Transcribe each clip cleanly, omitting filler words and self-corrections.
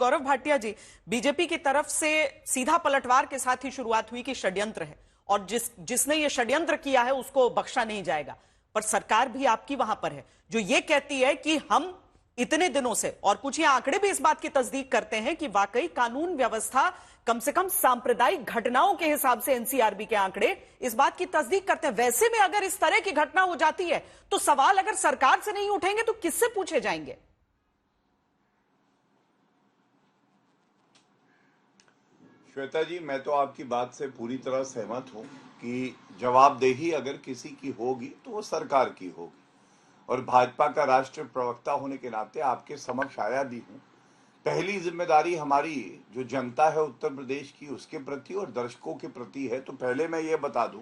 गौरव भाटिया जी, BJP की तरफ से सीधा पलटवार के साथ ही शुरुआत हुई कि षड्यंत्र है और जिसने ये षड्यंत्र किया है उसको बख्शा नहीं जाएगा। पर सरकार भी आपकी वहां पर है जो ये कहती है कि हम इतने दिनों से, और कुछ ये आंकड़े भी इस बात की तस्दीक करते हैं कि वाकई कानून व्यवस्था कम से कम सांप्रदायिक घटनाओं के हिसाब से एनसीआरबी के आंकड़े इस बात की तस्दीक करते हैं। वैसे में अगर इस तरह की घटना हो जाती है तो सवाल अगर सरकार से नहीं उठेंगे तो किससे पूछे जाएंगे? श्वेता जी, मैं तो आपकी बात से पूरी तरह सहमत हूं कि जवाबदेही अगर किसी की होगी तो वो सरकार की होगी। और भाजपा का राष्ट्रीय प्रवक्ता होने के नाते आपके समक्ष आया भी हूं। पहली जिम्मेदारी हमारी जो जनता है उत्तर प्रदेश की, उसके प्रति और दर्शकों के प्रति है। तो पहले मैं ये बता दूं,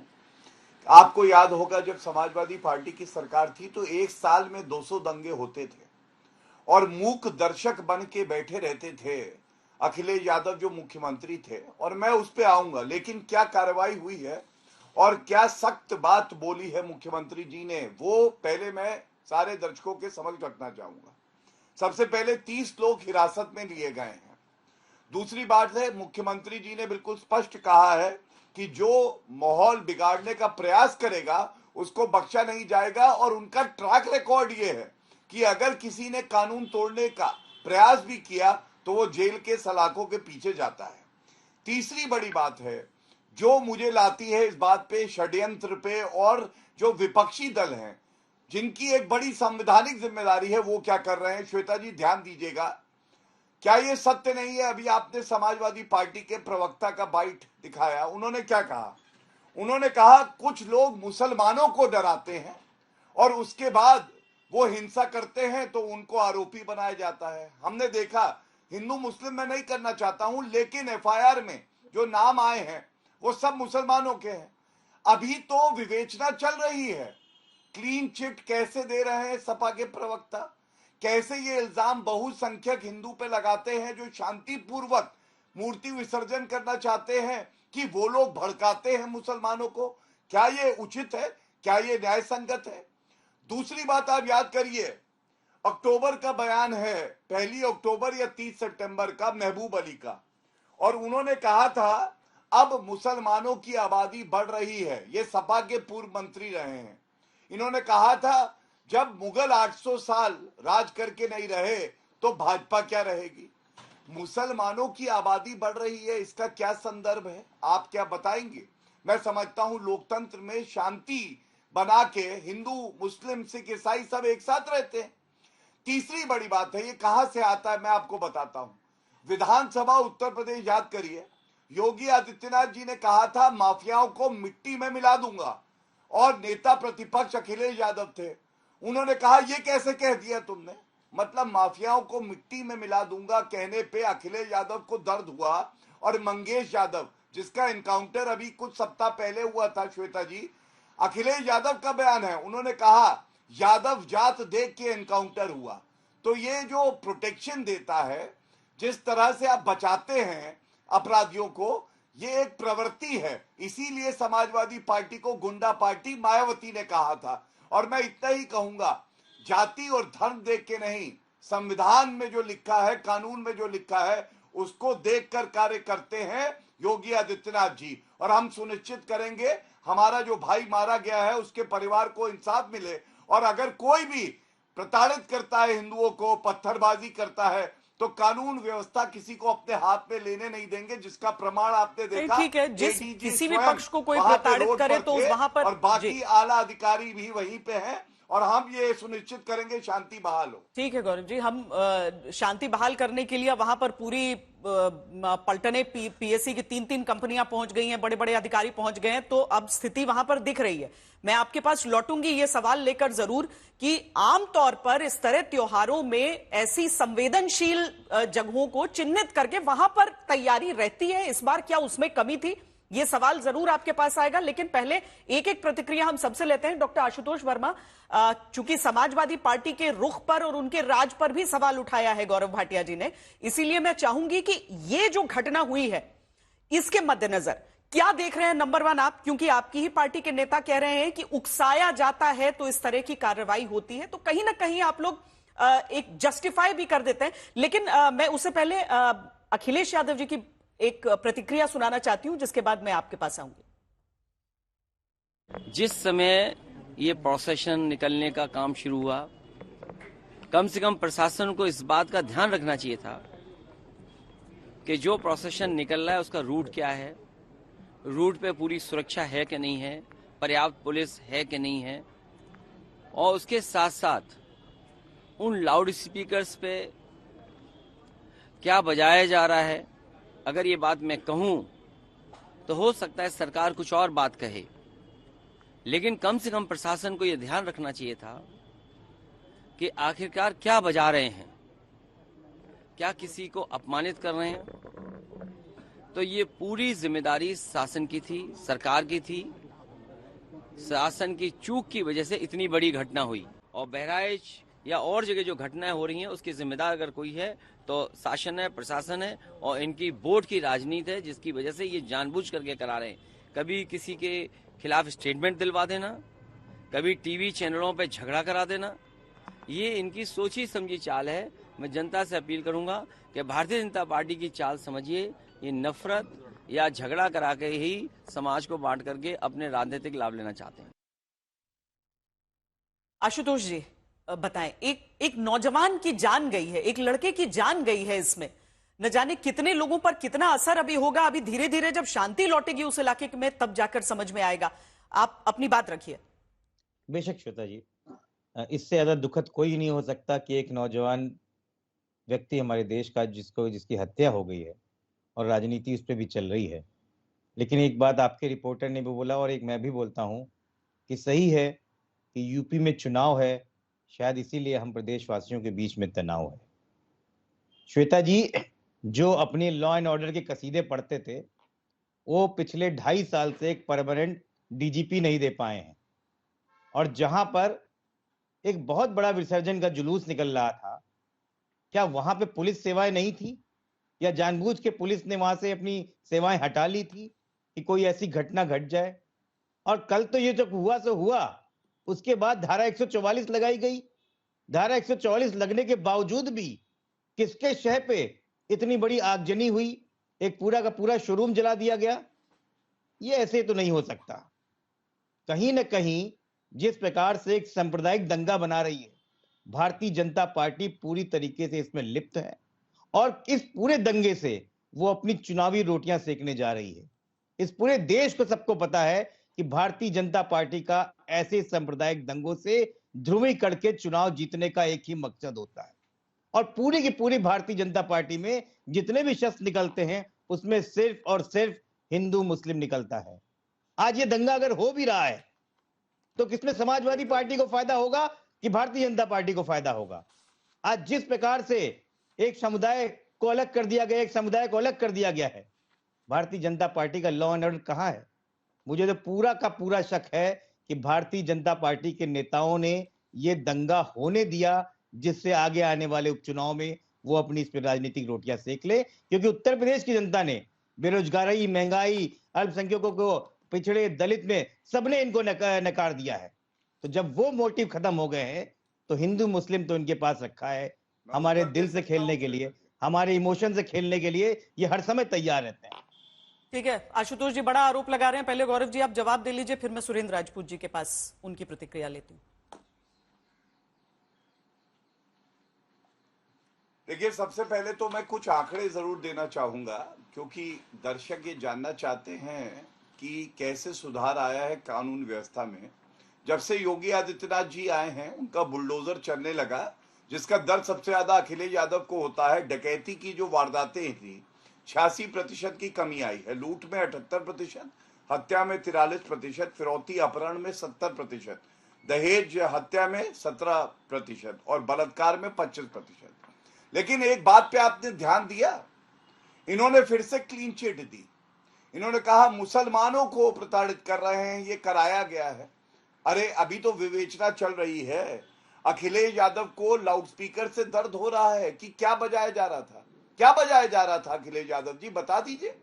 आपको याद होगा जब समाजवादी पार्टी की सरकार थी तो एक साल में 200 दंगे होते थे और मूक दर्शक बन के बैठे रहते थे अखिलेश यादव जो मुख्यमंत्री थे। और मैं उस पे आऊंगा, लेकिन क्या कार्रवाई हुई है और क्या सख्त बात बोली है मुख्यमंत्री जी ने, वो पहले मैं सारे दर्शकों के समक्ष रखना चाहूंगा। सबसे पहले 30 लोग हिरासत में लिए गए हैं। दूसरी बात है, मुख्यमंत्री जी ने बिल्कुल स्पष्ट कहा है कि जो माहौल बिगाड़ने का प्रयास करेगा उसको बख्शा नहीं जाएगा। और उनका ट्रैक रिकॉर्ड ये है कि अगर किसी ने कानून तोड़ने का प्रयास भी किया तो वो जेल के सलाखों के पीछे जाता है। तीसरी बड़ी बात है जो मुझे लाती है इस बात पे, षड्यंत्र पे, और जो विपक्षी दल हैं जिनकी एक बड़ी संवैधानिक जिम्मेदारी है, वो क्या कर रहे हैं। श्वेता जी ध्यान दीजिएगा, क्या ये सत्य नहीं है? अभी आपने समाजवादी पार्टी के प्रवक्ता का बाइट दिखाया, उन्होंने क्या कहा? उन्होंने कहा कुछ लोग मुसलमानों को डराते हैं और उसके बाद वो हिंसा करते हैं तो उनको आरोपी बनाया जाता है। हमने देखा, हिंदू मुस्लिम मैं नहीं करना चाहता हूं, लेकिन एफआईआर में जो नाम आए हैं वो सब मुसलमानों के हैं। अभी तो विवेचना चल रही है, क्लीन चिट कैसे दे रहे हैं सपा के प्रवक्ता, कैसे ये इल्जाम बहुसंख्यक हिंदू पे लगाते हैं जो शांतिपूर्वक मूर्ति विसर्जन करना चाहते हैं कि वो लोग भड़काते हैं मुसलमानों को। क्या ये उचित है? क्या ये न्याय संगत है? दूसरी बात आप याद करिए, अक्टूबर का बयान है, 1 अक्टूबर या 30 सितंबर का, महबूब अली का, और उन्होंने कहा था अब मुसलमानों की आबादी बढ़ रही है। ये सपा के पूर्व मंत्री रहे हैं। इन्होंने कहा था जब मुगल 800 साल राज करके नहीं रहे तो भाजपा क्या रहेगी। मुसलमानों की आबादी बढ़ रही है, इसका क्या संदर्भ है? आप क्या बताएंगे? मैं समझता हूं लोकतंत्र में शांति बना के हिंदू मुस्लिम सिख ईसाई सब एक साथ रहते हैं। तीसरी बड़ी बात है, ये कहां से आता है मैं आपको बताता हूं। विधानसभा उत्तर प्रदेश याद करिए, योगी आदित्यनाथ जी ने कहा था माफियाओं को मिट्टी में मिला दूंगा, और नेता प्रतिपक्ष अखिलेश यादव थे। उन्होंने कहा ये कैसे कह दिया तुमने, मतलब माफियाओं को मिट्टी में मिला दूंगा कहने पे अखिलेश यादव को दर्द हुआ। और मंगेश यादव जिसका एनकाउंटर अभी कुछ सप्ताह पहले हुआ था, श्वेता जी, अखिलेश यादव का बयान है, उन्होंने कहा यादव जात देख के एनकाउंटर हुआ। तो ये जो प्रोटेक्शन देता है, जिस तरह से आप बचाते हैं अपराधियों को, ये एक प्रवृत्ति है। इसीलिए समाजवादी पार्टी को गुंडा पार्टी मायावती ने कहा था। और मैं इतना ही कहूंगा, जाति और धर्म देख के नहीं, संविधान में जो लिखा है, कानून में जो लिखा है, उसको देखकर कार्य करते हैं योगी आदित्यनाथ जी। और हम सुनिश्चित करेंगे हमारा जो भाई मारा गया है उसके परिवार को इंसाफ मिले। और अगर कोई भी प्रताड़ित करता है हिंदुओं को, पत्थरबाजी करता है, तो कानून व्यवस्था किसी को अपने हाथ में लेने नहीं देंगे, जिसका प्रमाण आपने देखा। ठीक है, जिस किसी भी पक्ष को कोई प्रताड़ित करे तो वहां पर, और बाकी आला अधिकारी भी वहीं पे हैं, और हम ये सुनिश्चित करेंगे शांति बहाल हो। ठीक है गौरव जी, हम शांति बहाल करने के लिए वहां पर पूरी पलटने पीएससी की 3-3 कंपनियां पहुंच गई हैं, बड़े बड़े अधिकारी पहुंच गए हैं, तो अब स्थिति वहां पर दिख रही है। मैं आपके पास लौटूंगी ये सवाल लेकर जरूर कि आमतौर पर इस तरह त्योहारों में ऐसी संवेदनशील जगहों को चिन्हित करके वहां पर तैयारी रहती है, इस बार क्या उसमें कमी थी? ये सवाल जरूर आपके पास आएगा, लेकिन पहले एक एक प्रतिक्रिया हम सबसे लेते हैं। डॉक्टर आशुतोष वर्मा, चूंकि समाजवादी पार्टी के रुख पर और उनके राज पर भी सवाल उठाया है गौरव भाटिया जी ने, इसीलिए मैं चाहूंगी कि ये जो घटना हुई है इसके मद्देनजर क्या देख रहे हैं? नंबर 1 आप, क्योंकि आपकी ही पार्टी के नेता कह रहे हैं कि उकसाया जाता है तो इस तरह की कार्रवाई होती है, तो कहीं ना कहीं आप लोग एक जस्टिफाई भी कर देते हैं। लेकिन मैं उससे पहले अखिलेश यादव जी की एक प्रतिक्रिया सुनाना चाहती हूं, जिसके बाद मैं आपके पास आऊंगी। जिस समय ये प्रोसेशन निकलने का काम शुरू हुआ, कम से कम प्रशासन को इस बात का ध्यान रखना चाहिए था कि जो प्रोसेशन निकल रहा है उसका रूट क्या है, रूट पे पूरी सुरक्षा है कि नहीं है, पर्याप्त पुलिस है कि नहीं है, और उसके साथ साथ उन लाउड स्पीकर्स पे क्या बजाया जा रहा है। अगर ये बात मैं कहूं तो हो सकता है सरकार कुछ और बात कहे, लेकिन कम से कम प्रशासन को यह ध्यान रखना चाहिए था कि आखिरकार क्या बजा रहे हैं, क्या किसी को अपमानित कर रहे हैं। तो ये पूरी जिम्मेदारी शासन की थी, सरकार की थी। शासन की चूक की वजह से इतनी बड़ी घटना हुई, और बहराइच या और जगह जो घटनाएं हो रही हैं उसकी जिम्मेदार अगर कोई है तो शासन है, प्रशासन है, और इनकी बोर्ड की राजनीति है, जिसकी वजह से ये जानबूझ करके करा रहे हैं। कभी किसी के खिलाफ स्टेटमेंट दिलवा देना, कभी टीवी चैनलों पे झगड़ा करा देना, ये इनकी सोची समझी चाल है। मैं जनता से अपील करूंगा कि भारतीय जनता पार्टी की चाल समझिए। ये नफरत या झगड़ा करा के ही समाज को बांट करके अपने राजनीतिक लाभ लेना चाहते हैं। आशुतोष जी बताएं, एक नौजवान की जान गई है, एक लड़के की जान गई है, इसमें न जाने कितने लोगों पर कितना असर अभी होगा। अभी धीरे धीरे जब शांति लौटेगी उस इलाके में तब जाकर समझ में आएगा। आप अपनी बात रखिए। बेशक श्वेता जी, इससे ज्यादा दुखद कोई नहीं हो सकता कि एक नौजवान व्यक्ति हमारे देश का जिसकी हत्या हो गई है और राजनीति उस पर भी चल रही है। लेकिन एक बात आपके रिपोर्टर ने भी बोला और एक मैं भी बोलता हूं कि सही है कि यूपी में चुनाव है, शायद इसीलिए हम प्रदेशवासियों के बीच में तनाव है। श्वेता जी, जो अपने लॉ एंड ऑर्डर के कसीदे पढ़ते थे वो पिछले 2.5 साल से एक परमानेंट डीजीपी नहीं दे पाए हैं, और जहां पर एक बहुत बड़ा विसर्जन का जुलूस निकल रहा था, क्या वहां पे पुलिस सेवाएं नहीं थी, या जानबूझ के पुलिस ने वहां से अपनी सेवाएं हटा ली थी कि कोई ऐसी घटना घट जाए। और कल तो ये जब हुआ सो हुआ, उसके बाद धारा 144 लगाई गई। धारा 144 लगने के बावजूद भी किसके शह पे इतनी बड़ी आगजनी हुई, एक पूरा का पूरा शोरूम जला दिया गया। ये ऐसे तो नहीं हो सकता। कहीं ना कहीं जिस प्रकार से एक सांप्रदायिक दंगा बना रही है भारतीय जनता पार्टी, पूरी तरीके से इसमें लिप्त है, और इस पूरे दंगे से वो अपनी चुनावी रोटियां सेकने जा रही है। इस पूरे देश को सबको पता है कि भारतीय जनता पार्टी का ऐसे सांप्रदायिक दंगों से ध्रुवीकरण के चुनाव जीतने का एक ही मकसद होता है, और पूरी की पूरी भारतीय जनता पार्टी में जितने भी शख्स निकलते हैं उसमें सिर्फ और सिर्फ हिंदू मुस्लिम निकलता है। आज ये दंगा अगर हो भी रहा है तो किसमें समाजवादी पार्टी को फायदा होगा कि भारतीय जनता पार्टी को फायदा होगा? आज जिस प्रकार से एक समुदाय को अलग कर दिया गया, एक समुदाय को अलग कर दिया गया है, भारतीय जनता पार्टी का लॉ एंड ऑर्डर कहां है? मुझे तो पूरा का पूरा शक है कि भारतीय जनता पार्टी के नेताओं ने यह दंगा होने दिया जिससे आगे आने वाले उपचुनाव में वो अपनी इस पर राजनीतिक रोटियां सेक ले। क्योंकि उत्तर प्रदेश की जनता ने बेरोजगारी, महंगाई, अल्पसंख्यकों को, पिछड़े, दलित में सबने इनको नकार दिया है। तो जब वो मोटिव खत्म हो गए हैं तो हिंदू मुस्लिम तो इनके पास रखा है हमारे दिल से खेलने के लिए, हमारे इमोशन से खेलने के लिए ये हर समय तैयार रहते हैं। ठीक है, आशुतोष जी बड़ा आरोप लगा रहे हैं। पहले गौरव जी आप जवाब दे लीजिए, फिर मैं सुरेंद्र राजपूत जी के पास उनकी प्रतिक्रिया लेती हूँ। देखिए, सबसे पहले तो मैं कुछ आंकड़े जरूर देना चाहूंगा, क्योंकि दर्शक ये जानना चाहते हैं कि कैसे सुधार आया है कानून व्यवस्था में। जब से योगी आदित्यनाथ जी आए हैं उनका बुलडोजर चलने लगा, जिसका दर्द सबसे ज्यादा अखिलेश यादव को होता है। डकैती की जो वारदातें थी 86% की कमी आई है, लूट में 78%, हत्या में 43%, फिरौती अपहरण में 70%, दहेज हत्या में 17% और बलात्कार में 25%। लेकिन एक बात पे आपने ध्यान दिया, इन्होंने फिर से क्लीन चिट दी। इन्होंने कहा मुसलमानों को प्रताड़ित कर रहे हैं, ये कराया गया है। अरे अभी तो विवेचना चल रही है। अखिलेश यादव को लाउडस्पीकर से दर्द हो रहा है कि क्या बजाया जा रहा था, क्या बजाया जा रहा था? अखिलेश यादव जी बता दीजिए।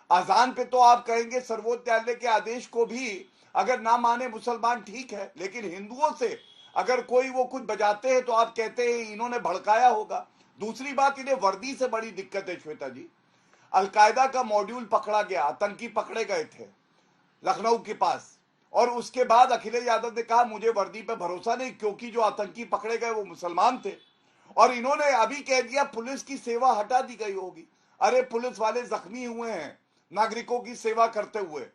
अजान पे तो आप कहेंगे सर्वोच्च न्यायालय के आदेश को भी अगर ना माने मुसलमान ठीक है, लेकिन हिंदुओं से अगर कोई वो कुछ बजाते हैं तो आप कहते हैं इन्होंने भड़काया होगा। दूसरी बात, इन्हें वर्दी से बड़ी दिक्कत है श्वेता जी। अलकायदा का मॉड्यूल पकड़ा गया, आतंकी पकड़े गए थे लखनऊ के पास, और उसके बाद अखिलेश यादव ने कहा मुझे वर्दी पे भरोसा नहीं, क्योंकि जो आतंकी पकड़े गए वो मुसलमान थे। और इन्होंने अभी कह दिया पुलिस की सेवा हटा दी गई होगी। अरे पुलिस वाले जख्मी हुए हैं नागरिकों की सेवा करते हुए।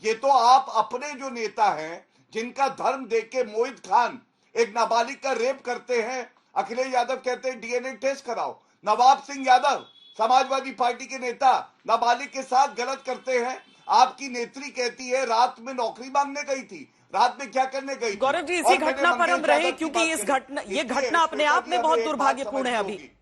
ये तो आप अपने जो नेता हैं जिनका धर्म देख के मोहित खान एक नाबालिग का रेप करते हैं, अखिलेश यादव कहते हैं डीएनए टेस्ट कराओ। नवाब सिंह यादव समाजवादी पार्टी के नेता नाबालिग के साथ गलत करते हैं। आपकी नेत्री कहती है रात में नौकरी मांगने गई थी, रात में क्या करने गई थी? गौरव जी, इसी घटना पर हम रहे, क्योंकि ये घटना अपने आप में बहुत दुर्भाग्यपूर्ण है। अभी